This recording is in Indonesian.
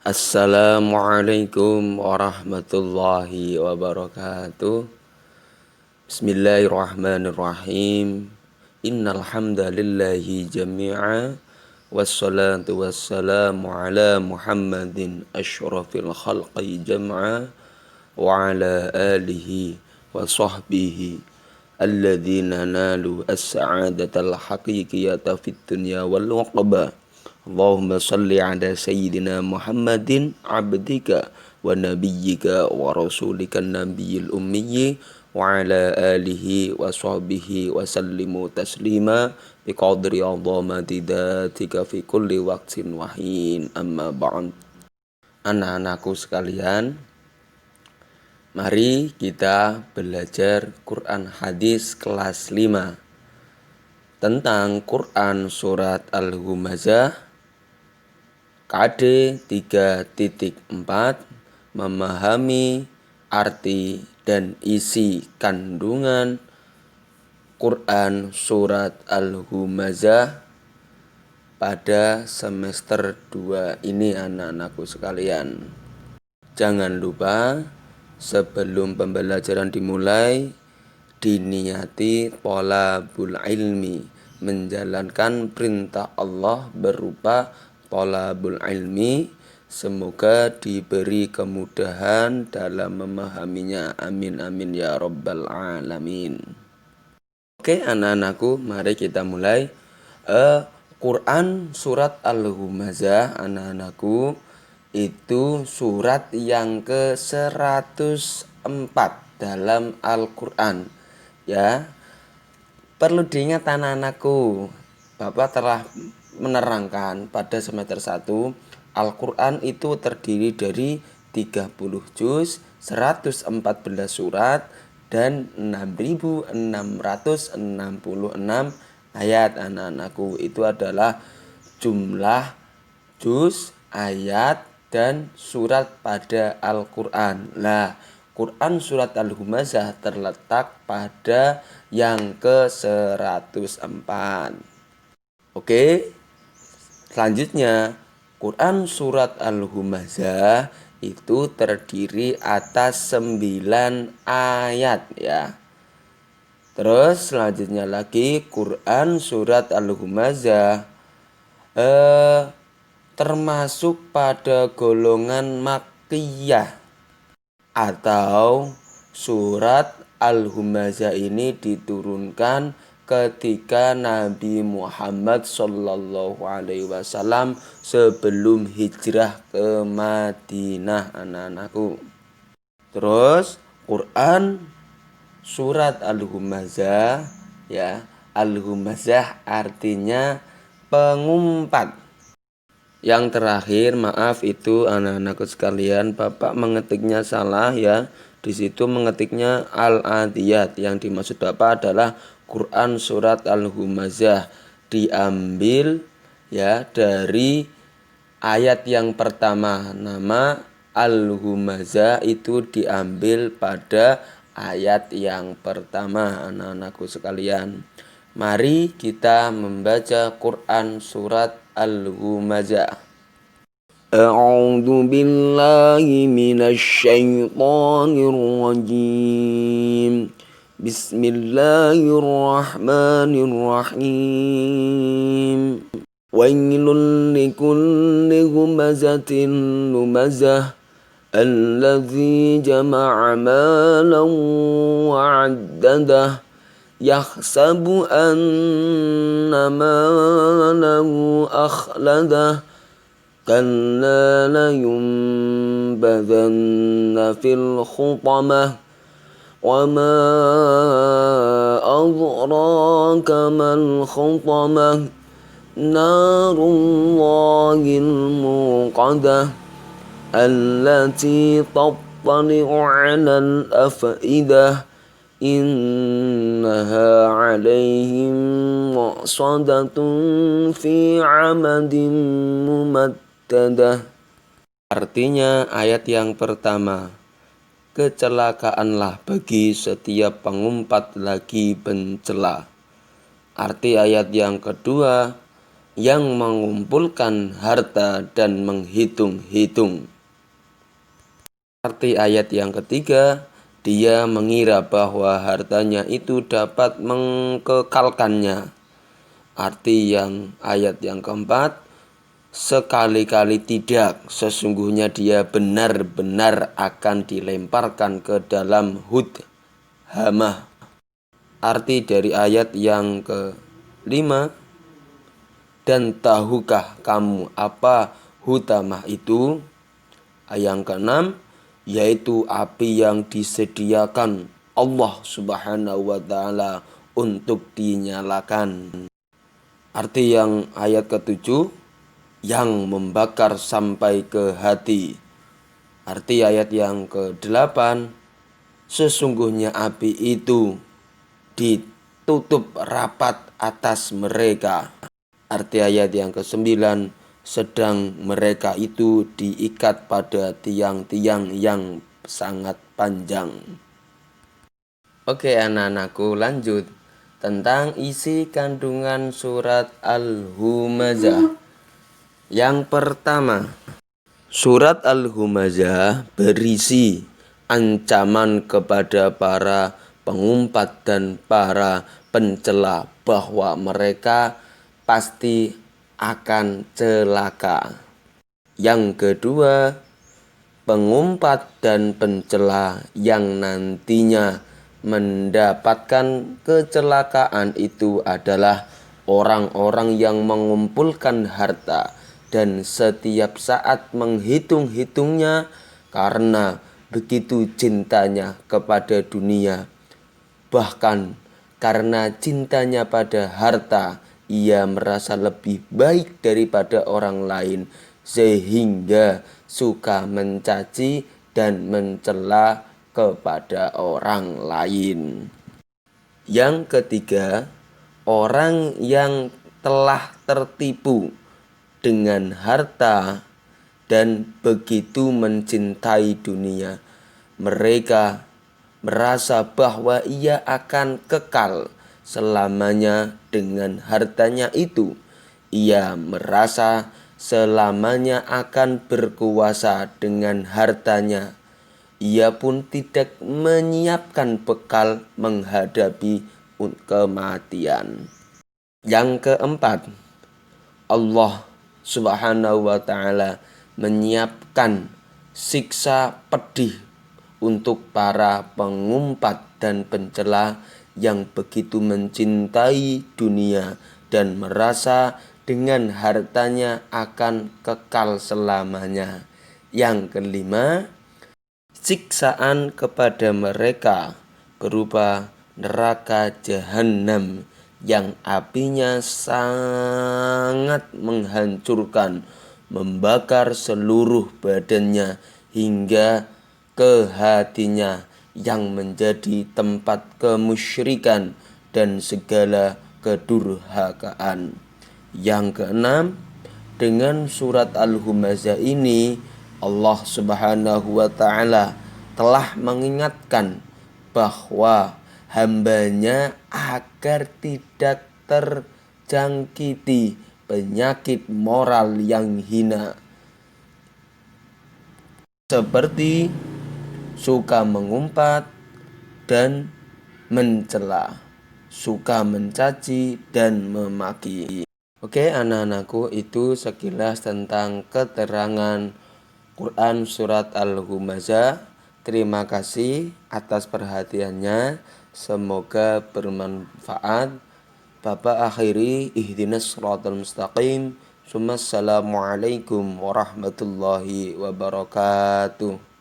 Assalamualaikum warahmatullahi wabarakatuh. Bismillahirrahmanirrahim. Innal hamdalillahi jami'a wassalatu wassalamu ala Muhammadin asyrafil khalqi jam'a wa ala alihi wa sahbihi alladzina nalu as-sa'adatal haqiqiyata fid dunya wal uqba. Allahumma salli ala sayyidina Muhammadin abdika wa nabiyyika wa rasulika nabiyil ummiyi wa ala alihi wa sahbihi wa sallimu taslima biqadri azamati datika fi kulli waqtin wahin amma ba'd. Anak-anakku sekalian, mari kita belajar Quran hadis kelas 5 tentang Quran surat Al-Humazah KD 3.4, memahami arti dan isi kandungan Quran surat Al-Humazah pada semester 2 ini anak-anakku sekalian. Jangan lupa sebelum pembelajaran dimulai diniati thalabul ilmi, menjalankan perintah Allah berupa thalabul ilmi. Semoga diberi kemudahan dalam memahaminya. Amin amin ya rabbal alamin. Oke anak-anakku, mari kita mulai. Quran surat Al-Humazah anak-anakku itu surat yang ke-104 dalam Al-Quran. Ya, perlu diingat anak-anakku, Bapak telah menerangkan pada semester 1 Al-Quran itu terdiri dari 30 juz, 114 surat, dan 6.666 ayat anak-anakku. Itu adalah jumlah juz, ayat, dan surat pada Al-Quran. Nah, Quran surat Al-Humazah terletak pada yang ke-104. Oke, selanjutnya Quran surat Al-Humazah itu terdiri atas 9 ayat ya. Terus selanjutnya lagi Quran surat Al-Humazah termasuk pada golongan Makkiyah, atau surat Al-Humazah ini diturunkan ketika Nabi Muhammad Sallallahu Alaihi Wasallam sebelum hijrah ke Madinah anak-anakku. Terus Quran surat Al-Humazah ya, Al-Humazah artinya pengumpat. Yang terakhir, maaf itu anak-anakku sekalian, Bapak mengetiknya salah ya. Di situ mengetiknya Al-Adiyat. Yang dimaksud Bapak adalah Quran surat Al-Humazah, diambil ya dari ayat yang pertama. Nama Al-Humazah itu diambil pada ayat yang pertama anak-anakku sekalian. Mari kita membaca Quran surat Al-Humazah. A'udzu billahi minasy syaithanir rajim. Bismillahirrahmanirrahim. Wailul likulli humazatin lumazah alladzi jama'a malan wa 'addadah yahsabu anna malahu akhladah kalla layunbadhanna fil khutamah wa ma adraka mal khutamah narullahil muqadah allati tattali'u 'alal afidah innaha 'alaihim mu'sadatun fi 'amadin mumaddadah. Artinya ayat yang pertama, kecelakaanlah bagi setiap pengumpat lagi pencela. Arti ayat yang kedua, yang mengumpulkan harta dan menghitung-hitung. Arti ayat yang ketiga, dia mengira bahwa hartanya itu dapat mengekalkannya. Arti yang ayat yang keempat, sekali-kali tidak, sesungguhnya dia benar-benar akan dilemparkan ke dalam hamah. Arti dari ayat yang kelima, dan tahukah kamu apa hutamah itu? Ayat yang keenam, yaitu api yang disediakan Allah Subhanahu wa taala untuk dinyalakan. Arti yang ayat ketujuh, yang membakar sampai ke hati. Arti ayat yang kedelapan, sesungguhnya api itu ditutup rapat atas mereka. Arti ayat yang ke-9, sedang mereka itu diikat pada tiang-tiang yang sangat panjang. Oke anak-anakku, lanjut tentang isi kandungan surat Al-Humazah. Yang pertama, surat Al-Humazah berisi ancaman kepada para pengumpat dan para pencela bahwa mereka pasti akan celaka. Yang kedua, pengumpat dan pencela yang nantinya mendapatkan kecelakaan itu adalah orang-orang yang mengumpulkan harta dan setiap saat menghitung-hitungnya karena begitu cintanya kepada dunia. Bahkan karena cintanya pada harta, ia merasa lebih baik daripada orang lain sehingga suka mencaci dan mencela kepada orang lain. Yang ketiga, orang yang telah tertipu dengan harta dan begitu mencintai dunia, mereka merasa bahwa ia akan kekal selamanya dengan hartanya itu. Ia merasa selamanya akan berkuasa dengan hartanya. Ia pun tidak menyiapkan bekal menghadapi kematian. Yang keempat, Allah Subhanahu wa taala menyiapkan siksa pedih untuk para pengumpat dan pencela yang begitu mencintai dunia dan merasa dengan hartanya akan kekal selamanya. Yang kelima, siksaan kepada mereka berupa neraka jahanam yang apinya sangat menghancurkan, membakar seluruh badannya hingga ke hatinya, yang menjadi tempat kemusyrikan dan segala kedurhakaan. Yang keenam, dengan surat Al-Humazah ini Allah Subhanahu wa taala telah mengingatkan bahwa hambanya agar tidak terjangkiti penyakit moral yang hina seperti suka mengumpat dan mencela, suka mencaci dan memaki. Oke anak-anakku, itu sekilas tentang keterangan Quran surat Al-Humazah. Terima kasih atas perhatiannya, semoga bermanfaat. Bapak akhiri, ihdinas shiratal mustaqim. Assalamualaikum warahmatullahi wabarakatuh.